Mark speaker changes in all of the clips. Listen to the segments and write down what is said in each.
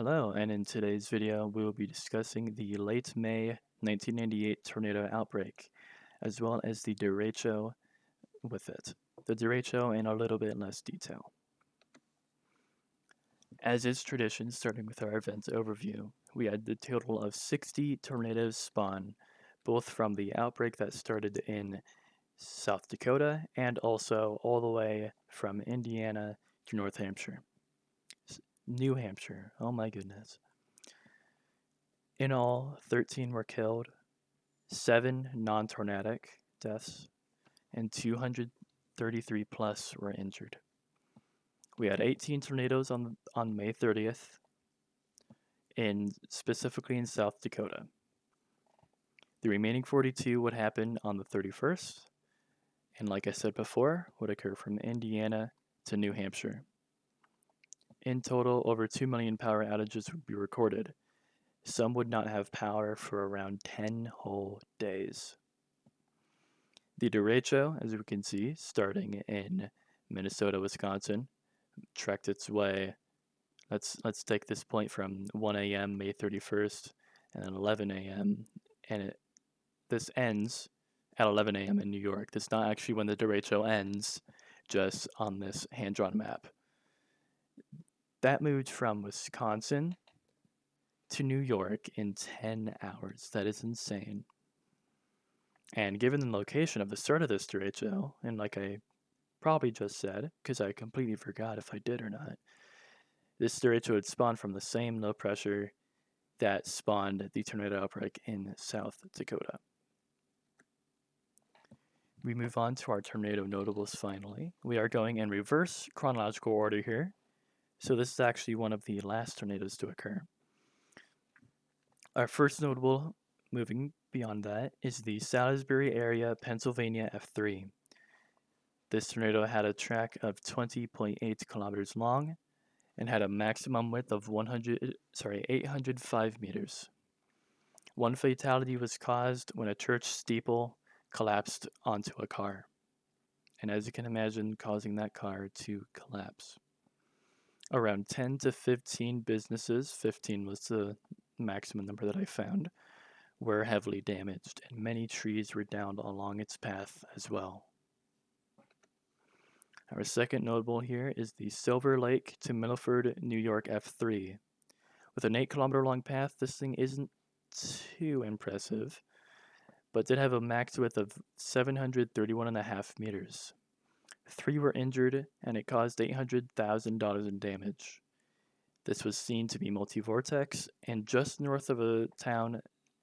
Speaker 1: Hello, and in today's video, we will be discussing the late May 1998 tornado outbreak, as well as the derecho with it. The derecho in a little bit less detail. As is tradition, starting with our event overview, we had the total of 60 tornadoes spawn, both from the outbreak that started in South Dakota and also all the way from Indiana to North Hampshire. New Hampshire, oh my goodness. In all, 13 were killed, 7 non-tornadic deaths, and 233 plus were injured. We had 18 tornadoes on May 30th, specifically in South Dakota. The remaining 42 would happen on the 31st, and like I said before, would occur from Indiana to New Hampshire. In total, over 2 million power outages would be recorded. Some would not have power for around 10 whole days. The derecho, as we can see, starting in Minnesota, Wisconsin, trekked its way. Let's take this point from 1 a.m. May 31st and then 11 a.m. and this ends at 11 a.m. in New York. This is not actually when the derecho ends, just on this hand-drawn map. That moved from Wisconsin to New York in 10 hours. That is insane. And given the location of the start of this derecho, and like I probably just said, because I completely forgot if I did or not, this derecho would spawn from the same low pressure that spawned the tornado outbreak in South Dakota. We move on to our tornado notables finally. We are going in reverse chronological order here. So this is actually one of the last tornadoes to occur. Our first notable, moving beyond that, is the Salisbury area, Pennsylvania F3. This tornado had a track of 20.8 kilometers long and had a maximum width of 805 meters. One fatality was caused when a church steeple collapsed onto a car. And as you can imagine, causing that car to collapse. Around 10 to 15 businesses, 15 was the maximum number that I found, were heavily damaged, and many trees were downed along its path as well. Our second notable here is the Silver Lake to Milford, New York F3. With an 8-kilometer long path, this thing isn't too impressive, but did have a max width of 731.5 meters. 3 were injured, and it caused $800,000 in damage. This was seen to be multi-vortex, and just north of a town,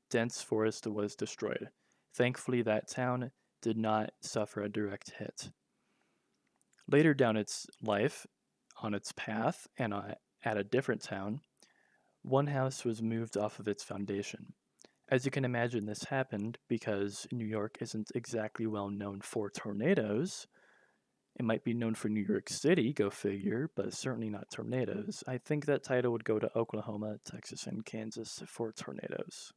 Speaker 1: dense forest was destroyed. Thankfully, that town did not suffer a direct hit. Later down its life, on its path, and at a different town, one house was moved off of its foundation. As you can imagine, this happened because New York isn't exactly well known for tornadoes. It might be known for New York City, go figure, but certainly not tornadoes. I think that title would go to Oklahoma, Texas, and Kansas for tornadoes.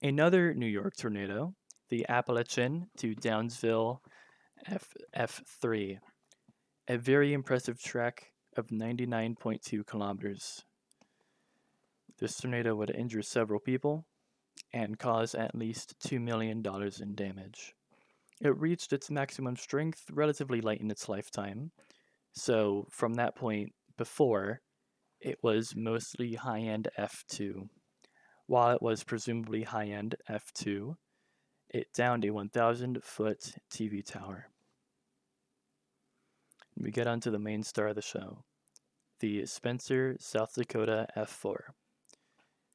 Speaker 1: Another New York tornado, the Appalachian to Downsville F3. A very impressive trek of 99.2 kilometers. This tornado would injure several people and cause at least $2 million in damage. It reached its maximum strength relatively late in its lifetime, so from that point before, it was mostly high-end F2. While it was presumably high-end F2, it downed a 1,000-foot TV tower. We get onto the main star of the show, the Spencer, South Dakota F4,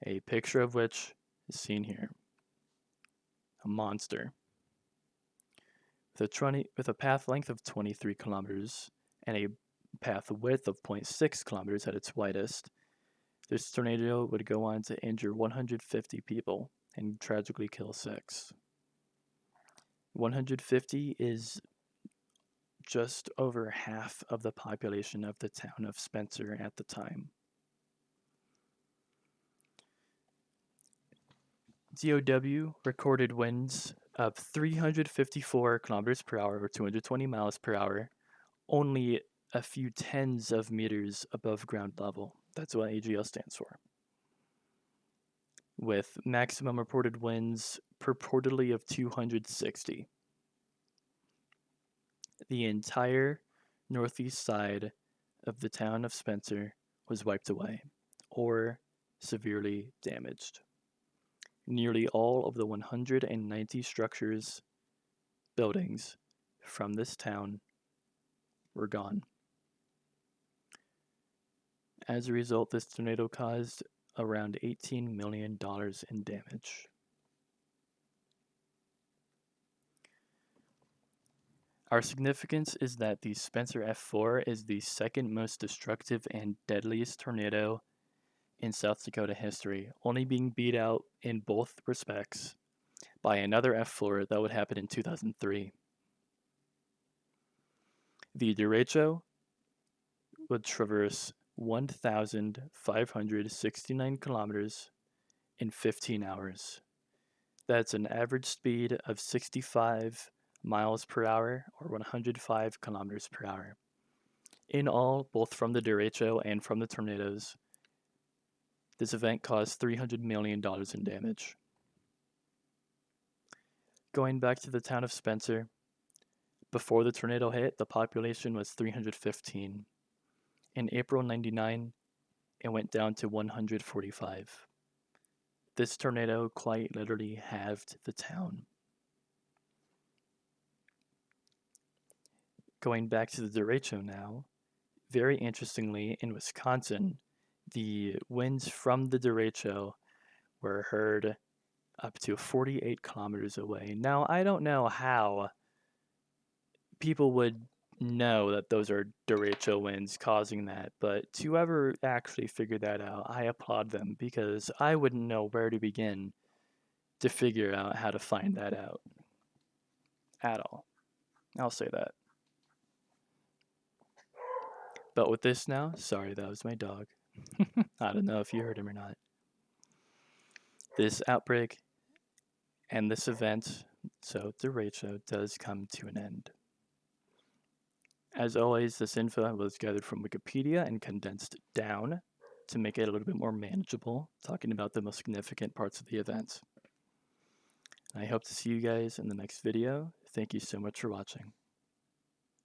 Speaker 1: a picture of which is seen here. A monster. With a path length of 23 kilometers and a path width of 0.6 kilometers at its widest, this tornado would go on to injure 150 people and tragically kill 6. 150 is just over half of the population of the town of Spencer at the time. DOW recorded winds of 354 kilometers per hour or 220 miles per hour only a few tens of meters above ground level. That's what AGL stands for. With maximum reported winds purportedly of 260. The entire northeast side of the town of Spencer was wiped away or severely damaged. Nearly all of the 190 structures, buildings from this town were gone. As a result, this tornado caused around $18 million in damage. Our significance is that the Spencer F4 is the second most destructive and deadliest tornado in South Dakota history, only being beat out in both respects by another F4 that would happen in 2003. The Derecho would traverse 1,569 kilometers in 15 hours. That's an average speed of 65 miles per hour or 105 kilometers per hour. In all, both from the Derecho and from the tornadoes, this event caused $300 million in damage. Going back to the town of Spencer, before the tornado hit, the population was 315. In April 99, it went down to 145. This tornado quite literally halved the town. Going back to the derecho now, very interestingly, in Wisconsin, the winds from the derecho were heard up to 48 kilometers away. Now, I don't know how people would know that those are derecho winds causing that, but whoever actually figured that out, I applaud them because I wouldn't know where to begin to figure out how to find that out at all. I'll say that. But with this now, sorry, that was my dog. I don't know if you heard him or not. This outbreak and this event, so Derecho, does come to an end. As always, this info was gathered from Wikipedia and condensed down to make it a little bit more manageable, talking about the most significant parts of the event. I hope to see you guys in the next video. Thank you so much for watching.